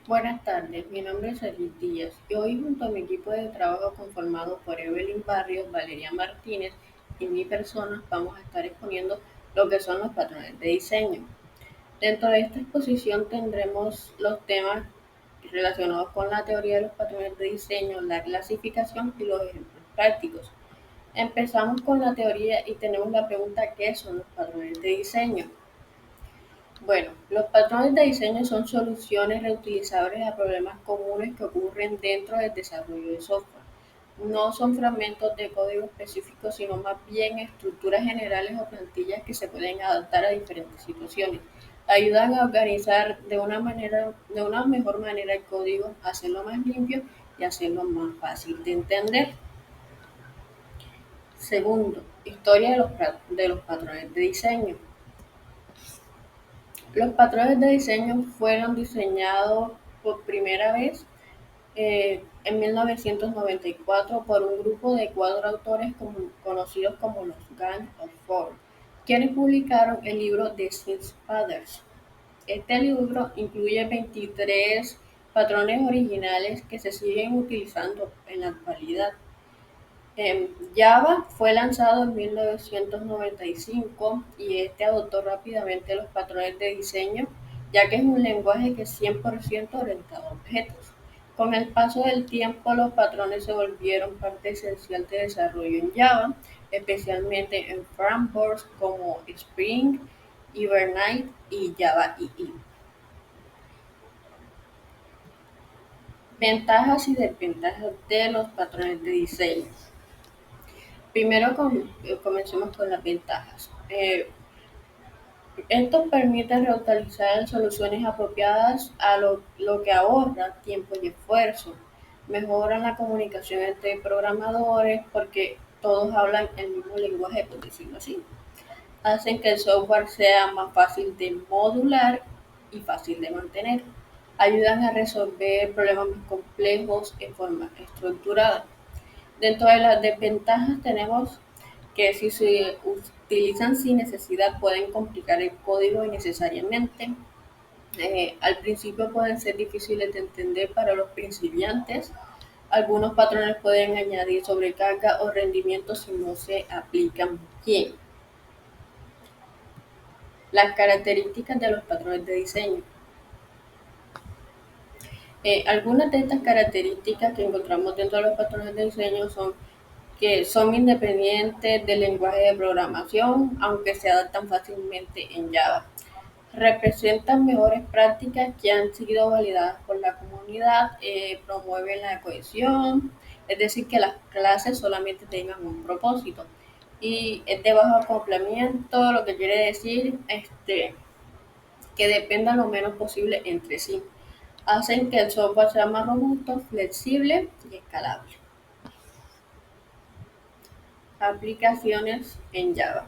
Buenas tardes, mi nombre es Edith Díaz y hoy junto a mi equipo de trabajo conformado por Evelyn Barrios, Valeria Martínez y mi persona vamos a estar exponiendo lo que son los patrones de diseño. Dentro de esta exposición tendremos los temas relacionados con la teoría de los patrones de diseño, la clasificación y los ejemplos prácticos. Empezamos con la teoría y tenemos la pregunta ¿qué son los patrones de diseño? Bueno, los patrones de diseño son soluciones reutilizables a problemas comunes que ocurren dentro del desarrollo de software. No son fragmentos de código específicos, sino más bien estructuras generales o plantillas que se pueden adaptar a diferentes situaciones. Ayudan a organizar de una mejor manera el código, hacerlo más limpio y hacerlo más fácil de entender. Segundo, historia de los patrones de diseño. Los patrones de diseño fueron diseñados por primera vez en 1994 por un grupo de cuatro autores conocidos como los Gang of Four, quienes publicaron el libro The Six Patterns. Este libro incluye 23 patrones originales que se siguen utilizando en la actualidad. Java fue lanzado en 1995 y este adoptó rápidamente los patrones de diseño, ya que es un lenguaje que es 100% orientado a objetos. Con el paso del tiempo, los patrones se volvieron parte esencial de desarrollo en Java, especialmente en frameworks como Spring, Hibernate y Java EE. Ventajas y desventajas de los patrones de diseño. Comencemos con las ventajas. Esto permite reutilizar soluciones apropiadas a lo que ahorra tiempo y esfuerzo. Mejoran la comunicación entre programadores porque todos hablan el mismo lenguaje, por decirlo así. Hacen que el software sea más fácil de modular y fácil de mantener. Ayudan a resolver problemas más complejos en forma estructurada. Dentro de las desventajas tenemos que si se utilizan sin necesidad pueden complicar el código innecesariamente. Al principio pueden ser difíciles de entender para los principiantes. Algunos patrones pueden añadir sobrecarga o rendimiento si no se aplican bien. Las características de los patrones de diseño. Algunas de estas características que encontramos dentro de los patrones de diseño son que son independientes del lenguaje de programación, aunque se adaptan fácilmente en Java. Representan mejores prácticas que han sido validadas por la comunidad, promueven la cohesión, es decir, que las clases solamente tengan un propósito. Y es de bajo acoplamiento, lo que quiere decir que dependan lo menos posible entre sí. Hacen que el software sea más robusto, flexible y escalable. Aplicaciones en Java.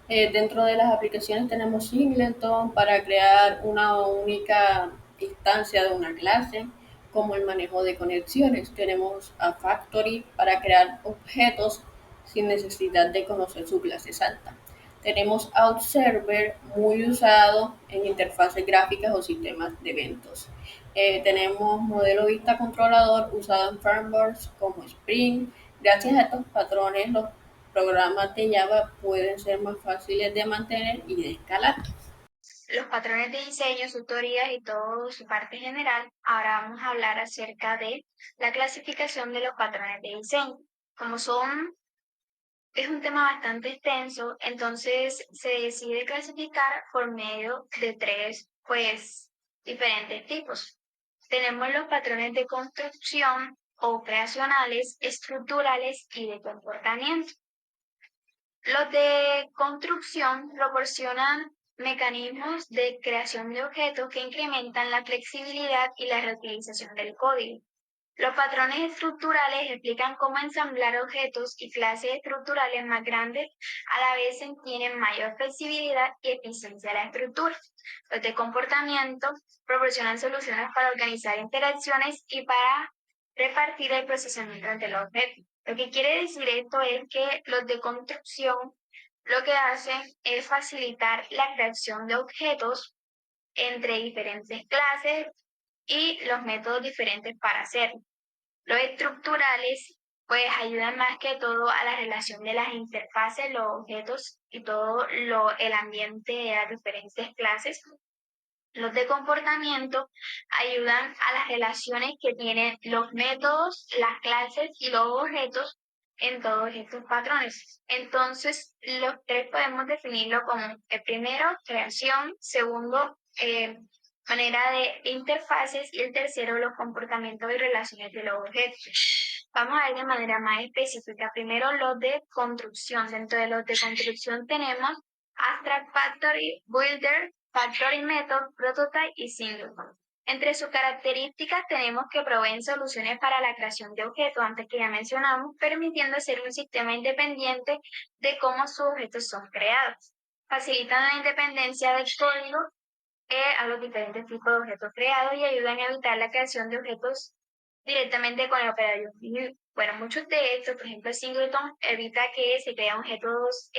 Dentro de las aplicaciones tenemos Singleton para crear una única instancia de una clase, como el manejo de conexiones. Tenemos a Factory para crear objetos sin necesidad de conocer su clase exacta. Tenemos OutServer, muy usado en interfaces gráficas o sistemas de eventos. Tenemos modelo vista controlador usado en frameworks como Spring. Gracias a estos patrones, los programas de Java pueden ser más fáciles de mantener y de escalar. Los patrones de diseño, sus teorías y todo su parte general. Ahora vamos a hablar acerca de la clasificación de los patrones de diseño. Es un tema bastante extenso, entonces se decide clasificar por medio de tres, diferentes tipos. Tenemos los patrones de construcción, operacionales, estructurales y de comportamiento. Los de construcción proporcionan mecanismos de creación de objetos que incrementan la flexibilidad y la reutilización del código. Los patrones estructurales explican cómo ensamblar objetos y clases estructurales más grandes a la vez tienen mayor flexibilidad y eficiencia de la estructura. Los de comportamiento proporcionan soluciones para organizar interacciones y para repartir el procesamiento entre los objetos. Lo que quiere decir esto es que los de construcción lo que hacen es facilitar la creación de objetos entre diferentes clases y los métodos diferentes para hacerlo. Los estructurales pues ayudan más que todo a la relación de las interfaces, los objetos y todo el ambiente de las diferentes clases. Los de comportamiento ayudan a las relaciones que tienen los métodos, las clases y los objetos en todos estos patrones. Entonces, los tres podemos definirlo como el primero, creación, segundo, manera de interfaces y el tercero, los comportamientos y relaciones de los objetos. Vamos a ver de manera más específica. Primero, los de construcción. Dentro de los de construcción tenemos Abstract Factory, Builder, Factory Method, Prototype y Singleton. Entre sus características tenemos que proveen soluciones para la creación de objetos, antes que ya mencionamos, permitiendo hacer un sistema independiente de cómo sus objetos son creados. Facilitan la independencia del código a los diferentes tipos de objetos creados y ayudan a evitar la creación de objetos directamente con el operador. Bueno, muchos de estos, por ejemplo, Singleton evita que se creen objetos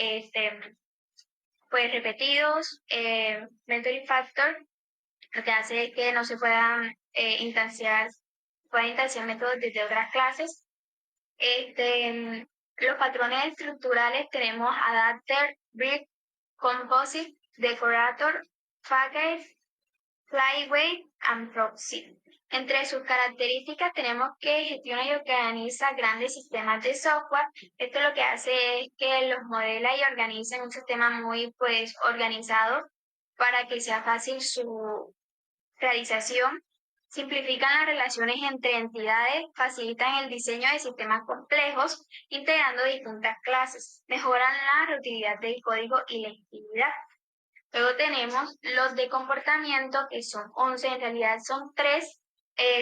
pues repetidos. Memory Factor lo que hace es que no se puedan instanciar métodos desde otras clases. Los patrones estructurales tenemos Adapter, Brick, Composite, Decorator, Package, Flyweight and Proxy. Entre sus características tenemos que gestiona y organiza grandes sistemas de software. Esto lo que hace es que los modela y organiza en un sistema muy organizado para que sea fácil su realización. Simplifican las relaciones entre entidades, facilitan el diseño de sistemas complejos, integrando distintas clases, mejoran la reutilidad del código y la legibilidad. Luego tenemos los de comportamiento, que son 11, en realidad son 3,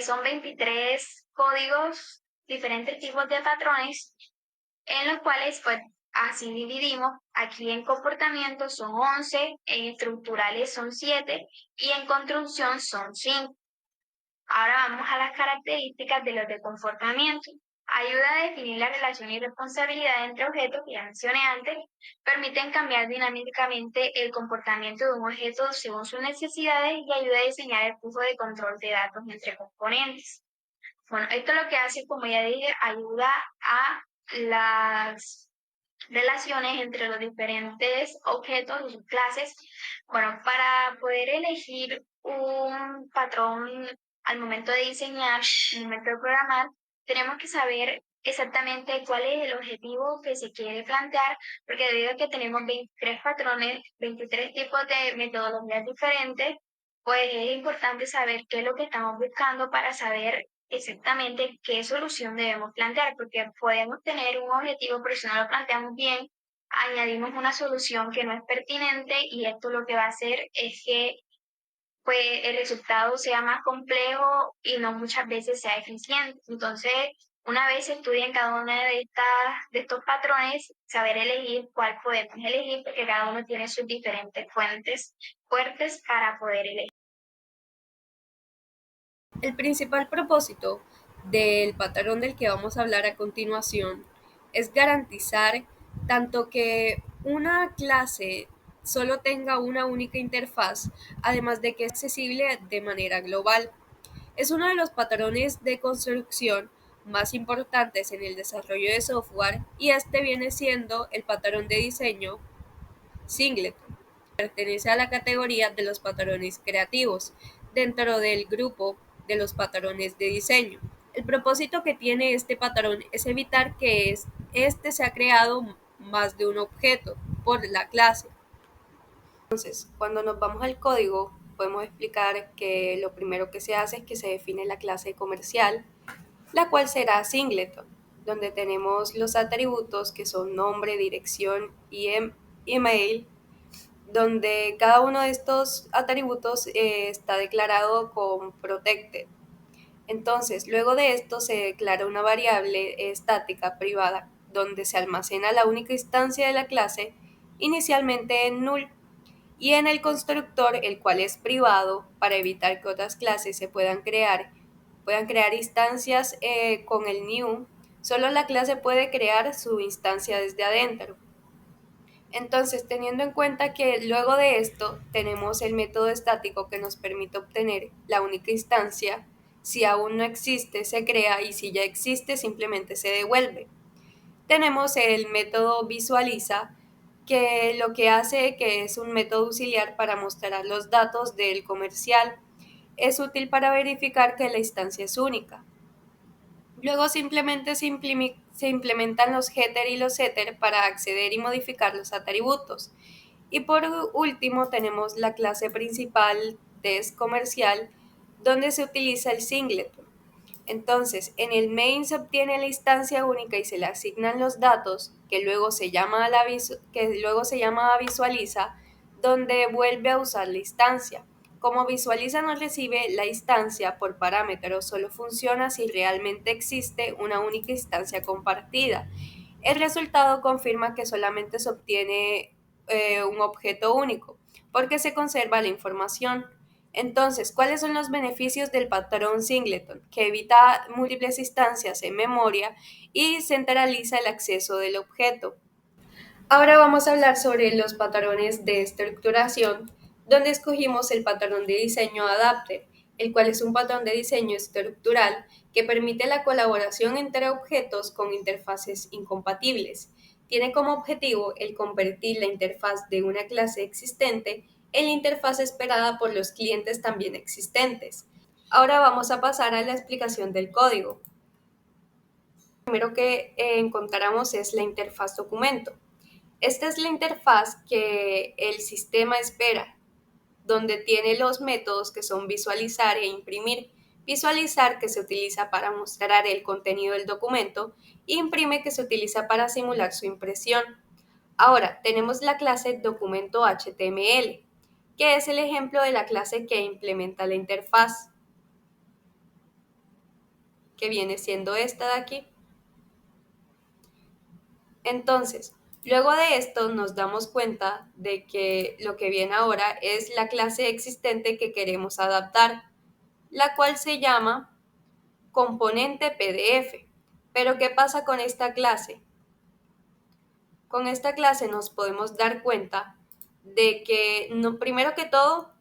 son 23 códigos, diferentes tipos de patrones, en los cuales pues así dividimos. Aquí en comportamiento son 11, en estructurales son 7 y en construcción son 5. Ahora vamos a las características de los de comportamiento. Ayuda a definir la relación y responsabilidad entre objetos que ya mencioné antes. Permiten cambiar dinámicamente el comportamiento de un objeto según sus necesidades y ayuda a diseñar el flujo de control de datos entre componentes. Bueno, esto lo que hace, como ya dije, ayuda a las relaciones entre los diferentes objetos y sus clases. Bueno, para poder elegir un patrón al momento de diseñar, al momento de programar, tenemos que saber exactamente cuál es el objetivo que se quiere plantear, porque debido a que tenemos 23 patrones, 23 tipos de metodologías diferentes, pues es importante saber qué es lo que estamos buscando para saber exactamente qué solución debemos plantear, porque podemos tener un objetivo, pero si no lo planteamos bien, añadimos una solución que no es pertinente y esto lo que va a hacer es que pues, el resultado sea más complejo y no muchas veces sea eficiente. Entonces, una vez estudien cada una de estos patrones, saber elegir cuál podemos elegir, porque cada uno tiene sus diferentes fuentes fuertes para poder elegir. El principal propósito del patrón del que vamos a hablar a continuación es garantizar tanto que una clase solo tenga una única interfaz, además de que es accesible de manera global. Es uno de los patrones de construcción más importantes en el desarrollo de software y este viene siendo el patrón de diseño Singleton. Pertenece a la categoría de los patrones creativos dentro del grupo de los patrones de diseño. El propósito que tiene este patrón es evitar que este sea creado más de un objeto por la clase. Entonces, cuando nos vamos al código, podemos explicar que lo primero que se hace es que se define la clase comercial, la cual será Singleton, donde tenemos los atributos que son nombre, dirección y email, donde cada uno de estos atributos está declarado con protected. Entonces, luego de esto se declara una variable estática privada, donde se almacena la única instancia de la clase, inicialmente en null, y en el constructor, el cual es privado, para evitar que otras clases se puedan crear instancias con el new. Solo la clase puede crear su instancia desde adentro. Entonces, teniendo en cuenta que luego de esto tenemos el método estático que nos permite obtener la única instancia, si aún no existe, se crea y si ya existe, simplemente se devuelve. Tenemos el método visualiza, que lo que hace que es un método auxiliar para mostrar los datos del comercial. Es útil para verificar que la instancia es única. Luego simplemente se implementan los getter y los setter para acceder y modificar los atributos. Y por último tenemos la clase principal test comercial, donde se utiliza el singleton. Entonces, en el main se obtiene la instancia única y se le asignan los datos, que luego se llama visualiza, donde vuelve a usar la instancia. Como visualiza no recibe la instancia por parámetro, solo funciona si realmente existe una única instancia compartida. El resultado confirma que solamente se obtiene un objeto único, porque se conserva la información. Entonces, ¿cuáles son los beneficios del patrón singleton? Que evita múltiples instancias en memoria y centraliza el acceso del objeto. Ahora vamos a hablar sobre los patrones de estructuración, donde escogimos el patrón de diseño adapter, el cual es un patrón de diseño estructural que permite la colaboración entre objetos con interfaces incompatibles. Tiene como objetivo el convertir la interfaz de una clase existente en la interfaz esperada por los clientes también existentes. Ahora vamos a pasar a la explicación del código. Lo primero que encontramos es la interfaz documento. Esta es la interfaz que el sistema espera, donde tiene los métodos que son visualizar e imprimir. Visualizar, que se utiliza para mostrar el contenido del documento, e imprime, que se utiliza para simular su impresión. Ahora, tenemos la clase documento HTML, que es el ejemplo de la clase que implementa la interfaz, que viene siendo esta de aquí. Entonces, luego de esto nos damos cuenta de que lo que viene ahora es la clase existente que queremos adaptar, la cual se llama componente PDF. Pero ¿qué pasa con esta clase? Con esta clase nos podemos dar cuenta de que, primero que todo,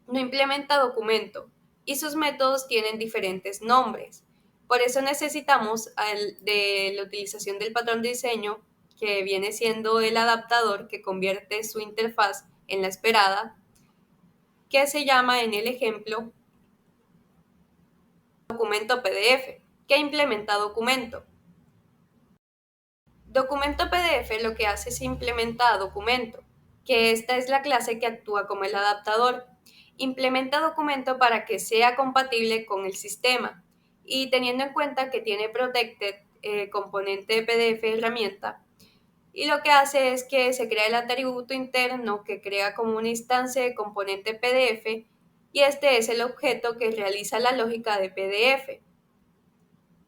no implementa documento y sus métodos tienen diferentes nombres. Por eso necesitamos de la utilización del patrón de diseño, que viene siendo el adaptador que convierte su interfaz en la esperada, que se llama en el ejemplo documento PDF, que implementa documento. Documento PDF lo que hace es implementa documento, que esta es la clase que actúa como el adaptador. Implementa documento para que sea compatible con el sistema y teniendo en cuenta que tiene protected componente PDF herramienta, y lo que hace es que se crea el atributo interno que crea como una instancia de componente PDF y este es el objeto que realiza la lógica de PDF.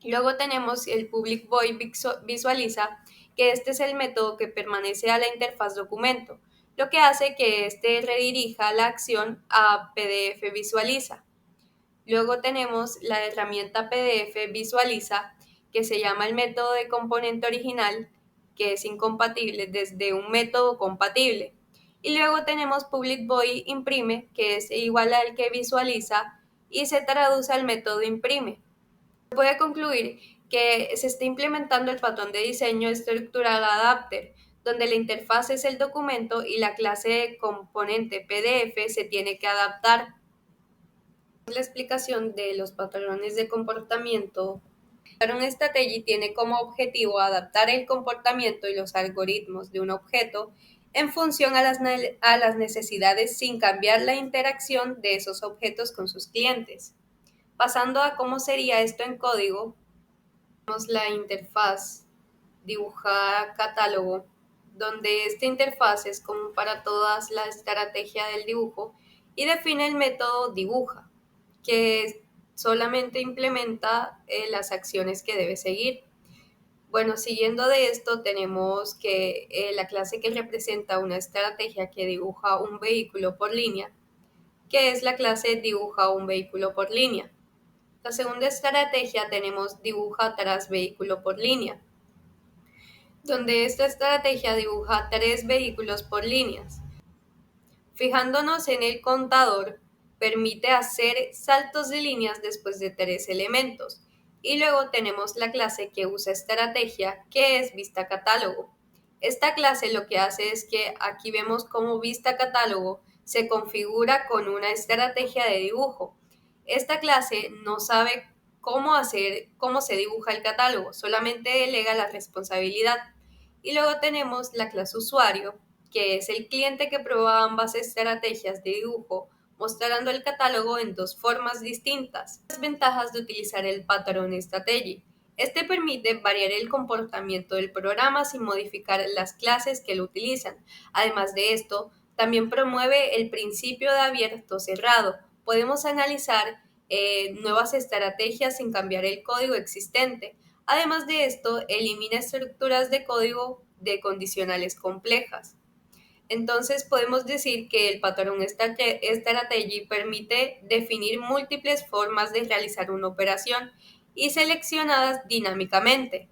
Luego tenemos el public void visualiza, que este es el método que permanece a la interfaz documento, lo que hace que este redirija la acción a PDF visualiza. Luego tenemos la herramienta PDF visualiza, que se llama el método de componente original, que es incompatible desde un método compatible. Y luego tenemos public void imprime, que es igual al que visualiza y se traduce al método imprime. Se puede concluir que se está implementando el patrón de diseño estructural adapter, donde la interfaz es el documento y la clase de componente PDF se tiene que adaptar. La explicación de los patrones de comportamiento. El patrón strategy tiene como objetivo adaptar el comportamiento y los algoritmos de un objeto en función a las necesidades sin cambiar la interacción de esos objetos con sus clientes. Pasando a cómo sería esto en código, tenemos la interfaz dibujada catálogo, donde esta interfaz es común para todas la estrategia del dibujo y define el método dibuja, que solamente implementa las acciones que debe seguir. Bueno, siguiendo de esto, tenemos que la clase que representa una estrategia que dibuja un vehículo por línea, que es la clase dibuja un vehículo por línea. La segunda estrategia tenemos dibuja tras vehículo por línea. donde esta estrategia dibuja 3 vehículos por líneas. Fijándonos en el contador, permite hacer saltos de líneas después de 3 elementos. Y luego tenemos la clase que usa estrategia, que es vista catálogo. Esta clase lo que hace es que aquí vemos cómo vista catálogo se configura con una estrategia de dibujo. Esta clase no sabe cómo se dibuja el catálogo, solamente delega la responsabilidad. Y luego tenemos la clase usuario, que es el cliente que prueba ambas estrategias de dibujo, mostrando el catálogo en 2 formas distintas. Las ventajas de utilizar el Pattern Strategy. Este permite variar el comportamiento del programa sin modificar las clases que lo utilizan. Además de esto, también promueve el principio de abierto-cerrado. Podemos analizar nuevas estrategias sin cambiar el código existente. Además de esto, elimina estructuras de código de condicionales complejas. Entonces podemos decir que el patrón strategy permite definir múltiples formas de realizar una operación y seleccionadas dinámicamente.